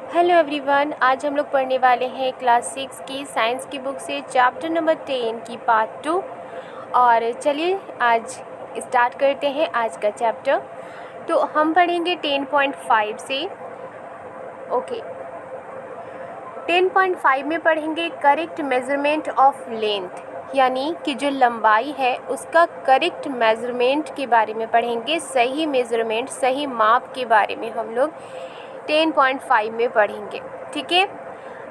Hello everyone, आज हम लोग पढ़ने वाले हैं क्लास 6 की साइंस की बुक से चैप्टर नंबर 10 की पार्ट 2। और चलिए आज स्टार्ट करते हैं आज का चैप्टर। तो हम पढ़ेंगे 10.5 से। ओके, 10.5 में पढ़ेंगे करेक्ट मेज़रमेंट ऑफ लेंथ, यानी कि जो लंबाई है उसका करेक्ट मेज़रमेंट के बारे में पढ़ेंगे। सही मेज़रमेंट, सही माप के बारे में हम लोग 10.5 में पढ़ेंगे। ठीक है,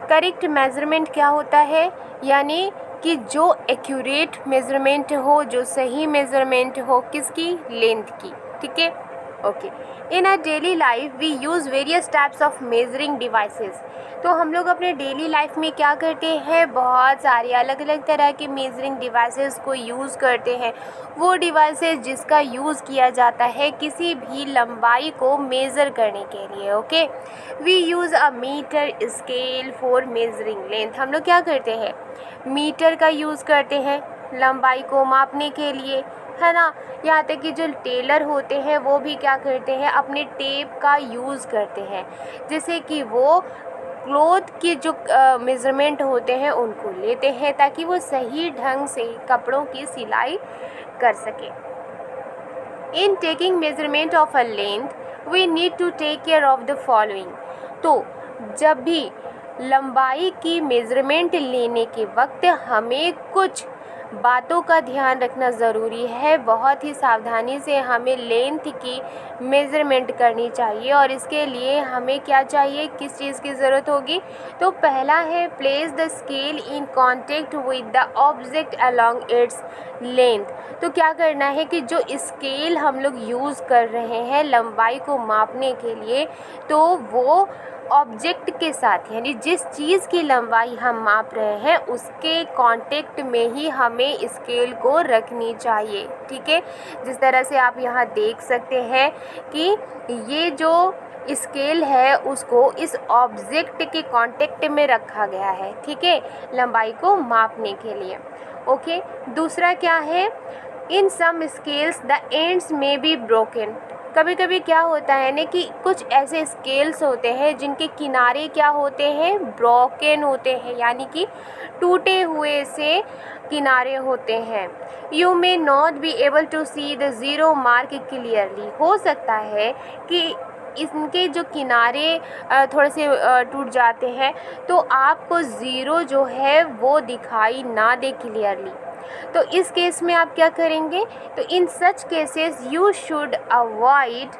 करेक्ट मेज़रमेंट क्या होता है, यानी कि जो एक्यूरेट मेज़रमेंट हो, जो सही मेज़रमेंट हो किसकी, लेंथ की। ठीक है, okay. In our daily life we use various types of measuring devices. तो हम लोग अपने डेली लाइफ में क्या करते हैं, बहुत सारे अलग अलग तरह के मेजरिंग डिवाइसेस को यूज़ करते हैं। वो डिवाइसेस जिसका यूज़ किया जाता है किसी भी लंबाई को मेज़र करने के लिए। Okay, we use a meter, scale for measuring length. हम लोग क्या करते हैं, मीटर का यूज़ करते हैं लंबाई को मापने के लिए, है ना। यहाँ तक कि जो टेलर होते हैं वो भी क्या करते हैं, अपने टेप का यूज़ करते हैं, जैसे कि वो क्लोथ के जो मेज़रमेंट होते हैं उनको लेते हैं ताकि वो सही ढंग से कपड़ों की सिलाई कर सके। In taking measurement of a length we need to take care of the following. तो जब भी लंबाई की मेज़रमेंट लेने के वक्त हमें कुछ बातों का ध्यान रखना ज़रूरी है। बहुत ही सावधानी से हमें लेंथ की मेज़रमेंट करनी चाहिए। और इसके लिए हमें क्या चाहिए, किस चीज़ की ज़रूरत होगी, तो पहला है place the scale in contact with the object along its length. तो क्या करना है कि जो स्केल हम लोग यूज़ कर रहे हैं लंबाई को मापने के लिए, तो वो ऑब्जेक्ट के साथ, यानी जिस चीज़ की लंबाई हम माप रहे हैं उसके कांटेक्ट में ही हमें स्केल को रखनी चाहिए। ठीक है, जिस तरह से आप यहाँ देख सकते हैं कि ये जो स्केल है उसको इस ऑब्जेक्ट के कांटेक्ट में रखा गया है। ठीक है, लंबाई को मापने के लिए। ओके, दूसरा क्या है, इन सम स्केल्स द एंड्स में बी ब्रोकन। कभी कभी क्या होता है ना कि कुछ ऐसे स्केल्स होते हैं जिनके किनारे क्या होते हैं, ब्रोकन होते हैं, यानी कि टूटे हुए से किनारे होते हैं। You may not be able to see the zero mark clearly. हो सकता है कि इनके जो किनारे थोड़े से टूट जाते हैं तो आपको ज़ीरो जो है वो दिखाई ना दे क्लियरली। तो इस केस में आप क्या करेंगे, तो in such cases you should avoid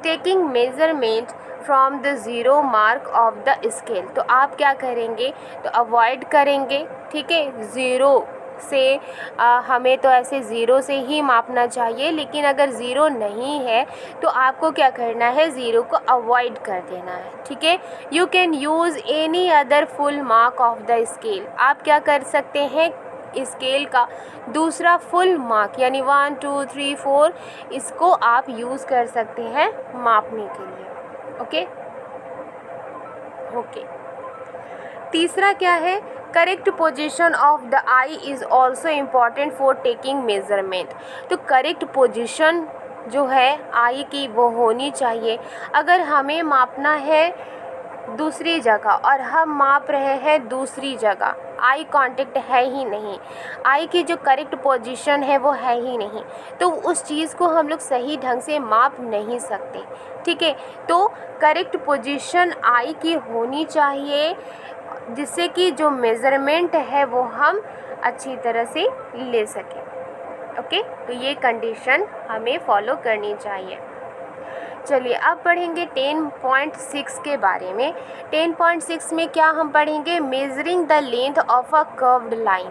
taking measurement from the zero mark of the scale. तो आप क्या करेंगे, तो अवॉइड करेंगे। ठीक है, ज़ीरो से हमें तो ऐसे ज़ीरो से ही मापना चाहिए, लेकिन अगर ज़ीरो नहीं है तो आपको क्या करना है, ज़ीरो को अवॉइड कर देना है। ठीक है, you can use any other full mark of the scale. आप क्या कर सकते हैं, स्केल का दूसरा फुल मार्क यानी 1 2 3 4 इसको आप यूज़ कर सकते हैं मापने के लिए। ओके ओके, तीसरा क्या है, correct position of the I is also important for taking measurement. तो करेक्ट पोजीशन जो है आई की वो होनी चाहिए। अगर हमें मापना है दूसरी जगह और हम माप रहे हैं दूसरी जगह, आई कांटेक्ट है ही नहीं, आई की जो करेक्ट पोजीशन है वो है ही नहीं, तो उस चीज़ को हम लोग सही ढंग से माप नहीं सकते। ठीक है, तो करेक्ट पोजीशन आई की होनी चाहिए जिससे कि जो मेज़रमेंट है वो हम अच्छी तरह से ले सकें। ओके, तो ये कंडीशन हमें फॉलो करनी चाहिए। चलिए अब पढ़ेंगे 10.6 के बारे में। 10.6 में क्या हम पढ़ेंगे, measuring the length of a curved line.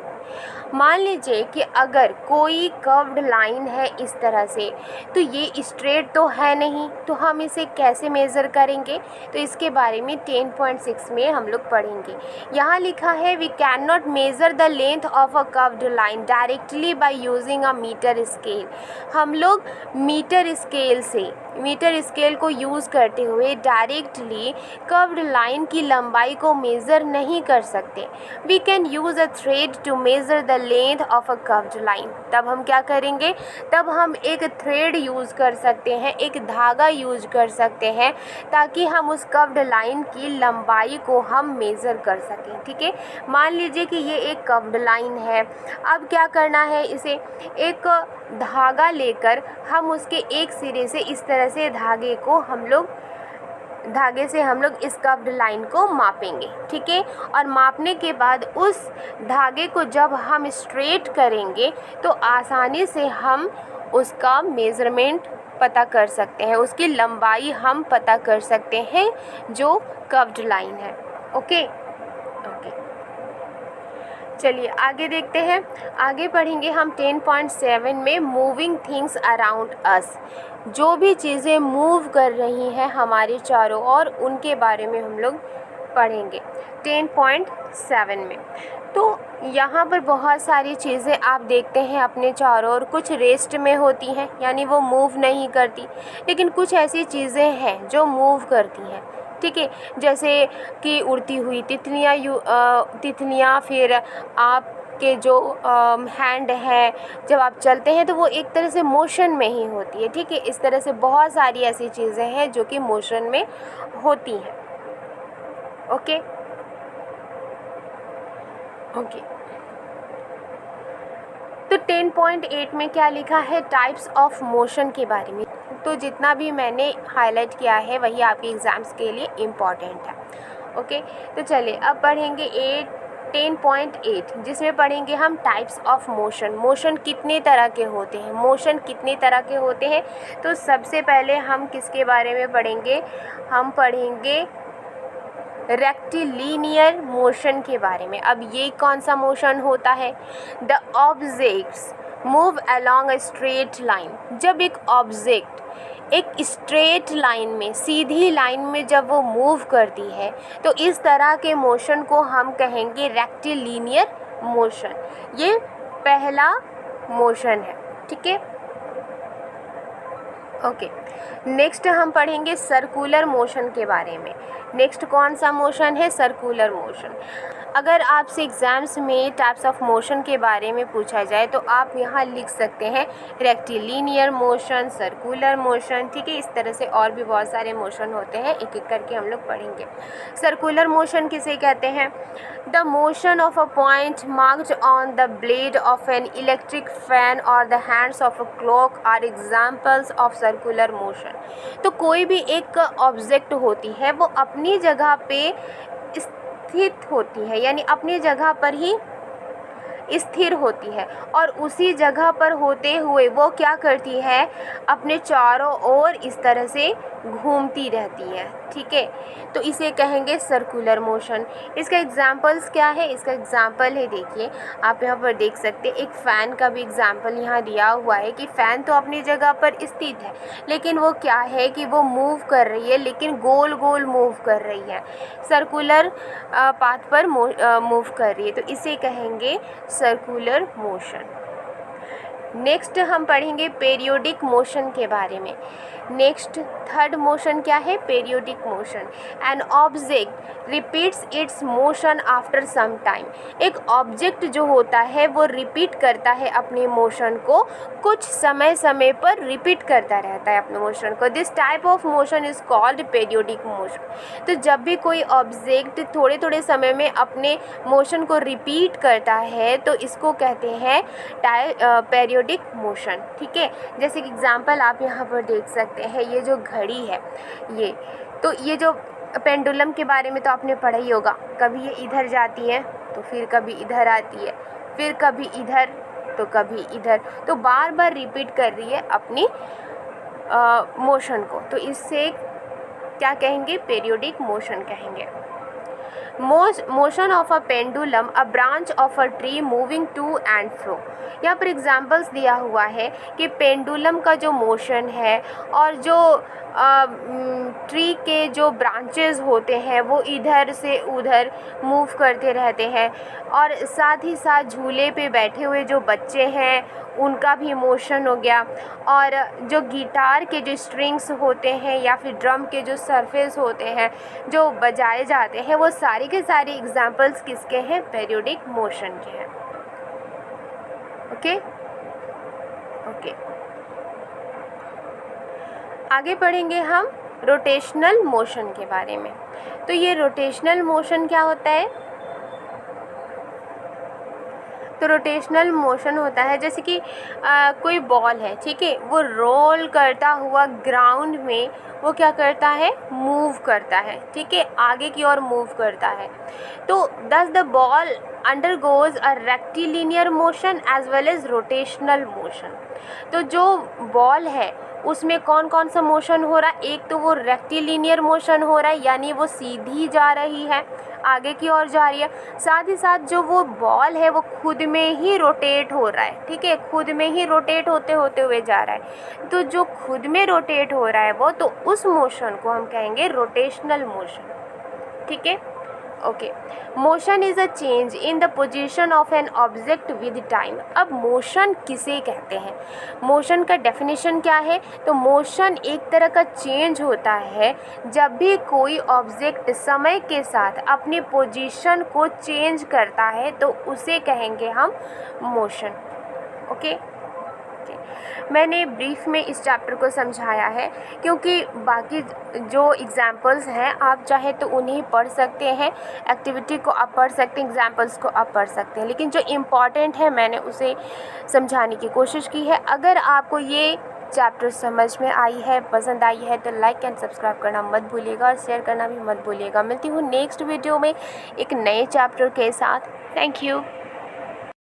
मान लीजिए कि अगर कोई कर्व्ड लाइन है इस तरह से, तो ये स्ट्रेट तो है नहीं, तो हम इसे कैसे मेज़र करेंगे, तो इसके बारे में 10.6 में हम लोग पढ़ेंगे। यहाँ लिखा है we can not measure the length of a curved line directly by using a meter scale. हम लोग मीटर स्केल से मीटर स्केल को यूज़ करते हुए डायरेक्टली कर्व्ड लाइन की लंबाई को मेज़र नहीं कर सकते। We can use a thread to measure the length of a curved line. तब हम क्या करेंगे, तब हम एक थ्रेड यूज़ कर सकते हैं, एक धागा यूज़ कर सकते हैं, ताकि हम उस कर्व्ड लाइन की लंबाई को हम मेज़र कर सकें। ठीक है, मान लीजिए कि ये एक कर्व्ड लाइन है। अब क्या करना है, इसे एक धागा लेकर हम उसके एक सिरे से इस तरह से धागे से हम लोग इस कर्व्ड लाइन को मापेंगे। ठीक है, और मापने के बाद उस धागे को जब हम स्ट्रेट करेंगे तो आसानी से हम उसका मेज़रमेंट पता कर सकते हैं, उसकी लंबाई हम पता कर सकते हैं जो कर्व्ड लाइन है। ओके, चलिए आगे देखते हैं। आगे पढ़ेंगे हम 10.7 में मूविंग थिंग्स अराउंड अस। जो भी चीज़ें मूव कर रही हैं हमारे चारों ओर, उनके बारे में हम लोग पढ़ेंगे 10.7 में। तो यहाँ पर बहुत सारी चीज़ें आप देखते हैं अपने चारों ओर, कुछ रेस्ट में होती हैं यानी वो मूव नहीं करती, लेकिन कुछ ऐसी चीज़ें हैं जो मूव करती हैं। ठीक है, जैसे कि उड़ती हुई तितलियाँ, फिर आपके जो हैंड है, जब आप चलते हैं तो वो एक तरह से मोशन में ही होती है। ठीक है, इस तरह से बहुत सारी ऐसी चीज़ें हैं जो कि मोशन में होती हैं। ओके, तो 10.8 में क्या लिखा है, टाइप्स ऑफ मोशन के बारे में। तो जितना भी मैंने हाईलाइट किया है वही आपके एग्ज़ाम्स के लिए इम्पॉर्टेंट है। ओके, तो चलिए अब पढ़ेंगे 10.8, जिसमें पढ़ेंगे हम टाइप्स ऑफ मोशन। मोशन कितने तरह के होते हैं, तो सबसे पहले हम किसके बारे में पढ़ेंगे, हम पढ़ेंगे रेक्टिलिनियर मोशन के बारे में। अब ये कौन सा मोशन होता है, the objects move along a straight line. जब एक ऑब्जेक्ट एक स्ट्रेट लाइन में, सीधी लाइन में जब वो मूव करती है तो इस तरह के मोशन को हम कहेंगे रेक्टिलिनियर मोशन। ये पहला मोशन है। ठीक है, ओके, नेक्स्ट हम पढ़ेंगे सर्कुलर मोशन के बारे में। नेक्स्ट कौन सा मोशन है, सर्कुलर मोशन। अगर आपसे एग्ज़ाम्स में टाइप्स ऑफ मोशन के बारे में पूछा जाए तो आप यहाँ लिख सकते हैं रेक्टिलिनियर मोशन, सर्कुलर मोशन। ठीक है, इस तरह से और भी बहुत सारे मोशन होते हैं, एक एक करके हम लोग पढ़ेंगे। सर्कुलर मोशन किसे कहते हैं, the motion of a point marked on the blade of an electric fan और the hands of a clock are examples of circular motion. तो कोई भी एक ऑब्जेक्ट होती है वो अपनी जगह पे स्थित होती है, यानी अपनी जगह पर ही स्थिर होती है, और उसी जगह पर होते हुए वो क्या करती है, अपने चारों ओर इस तरह से घूमती रहती है। ठीक है, तो इसे कहेंगे सर्कुलर मोशन। इसका एग्जाम्पल्स क्या है, इसका एग्जाम्पल है, देखिए आप यहाँ पर देख सकते हैं, एक फ़ैन का भी एग्जाम्पल यहाँ दिया हुआ है कि फ़ैन तो अपनी जगह पर स्थित है, लेकिन वो क्या है कि वो मूव कर रही है, लेकिन गोल गोल मूव कर रही है, सर्कुलर पाथ पर मूव कर रही है, तो इसे कहेंगे सर्कुलर मोशन। नेक्स्ट हम पढ़ेंगे पीरियोडिक मोशन के बारे में। नेक्स्ट थर्ड मोशन क्या है, periodic motion. An object repeats its motion after some time. एक ऑब्जेक्ट जो होता है वो रिपीट करता है अपने मोशन को, कुछ समय समय पर रिपीट करता रहता है अपने मोशन को। This type of motion is called periodic motion. तो जब भी कोई ऑब्जेक्ट थोड़े थोड़े समय में अपने मोशन को रिपीट करता है तो इसको कहते हैं पीरियोडिक मोशन। ठीक है, जैसे कि एग्जांपल आप यहाँ पर देख सकते हैं, ये जो घड़ी है, ये जो पेंडुलम के बारे में तो आपने पढ़ा ही होगा। कभी ये इधर जाती है तो फिर कभी इधर आती है, फिर कभी इधर तो कभी इधर, तो बार बार रिपीट कर रही है अपनी मोशन को, तो इससे क्या कहेंगे, पीरियोडिक मोशन कहेंगे। Motion of a pendulum, a branch of a tree moving to and fro. यहाँ पर एग्जांपल्स दिया हुआ है कि पेंडुलम का जो मोशन है और जो ट्री के जो ब्रांचेस होते हैं वो इधर से उधर मूव करते रहते हैं, और साथ ही साथ झूले पे बैठे हुए जो बच्चे हैं उनका भी मोशन हो गया, और जो गिटार के जो स्ट्रिंग्स होते हैं या फिर ड्रम के जो सरफेस होते हैं जो बजाए जाते हैं, वो सारे के सारे एग्जांपल्स किसके हैं? पीरियोडिक मोशन के हैं। ओके ओके, आगे पढ़ेंगे हम रोटेशनल मोशन के बारे में। तो ये रोटेशनल मोशन क्या होता है? तो रोटेशनल मोशन होता है जैसे कि कोई बॉल है, ठीक है, वो रोल करता हुआ ग्राउंड में वो क्या करता है? मूव करता है, ठीक है, आगे की ओर मूव करता है। तो thus the ball undergoes a rectilinear motion as well as rotational motion. तो जो बॉल है उसमें कौन कौन सा मोशन हो रहा है? एक तो वो रेक्टिलिनियर मोशन हो रहा है, यानी वो सीधी जा रही है, आगे की ओर जा रही है। साथ ही साथ जो वो बॉल है वो खुद में ही रोटेट हो रहा है, ठीक है, खुद में ही रोटेट होते होते हुए जा रहा है। तो जो खुद में रोटेट हो रहा है वो, तो उस मोशन को हम कहेंगे रोटेशनल मोशन, ठीक है। Okay, motion is a change in the position of an object with time. अब मोशन किसे कहते हैं? मोशन का डेफिनेशन क्या है? तो मोशन एक तरह का चेंज होता है जब भी कोई ऑब्जेक्ट समय के साथ अपनी पोजीशन को चेंज करता है तो उसे कहेंगे हम मोशन। ओके, मैंने ब्रीफ में इस चैप्टर को समझाया है क्योंकि बाकी जो एग्जाम्पल्स हैं आप चाहे तो उन्हें पढ़ सकते हैं, एक्टिविटी को आप पढ़ सकते हैं, एग्जाम्पल्स को आप पढ़ सकते हैं, लेकिन जो इम्पॉर्टेंट है मैंने उसे समझाने की कोशिश की है। अगर आपको ये चैप्टर समझ में आई है, पसंद आई है, तो लाइक एंड सब्सक्राइब करना मत भूलिएगा और शेयर करना भी मत भूलिएगा। मिलती हूँ नेक्स्ट वीडियो में एक नए चैप्टर के साथ। Thank you.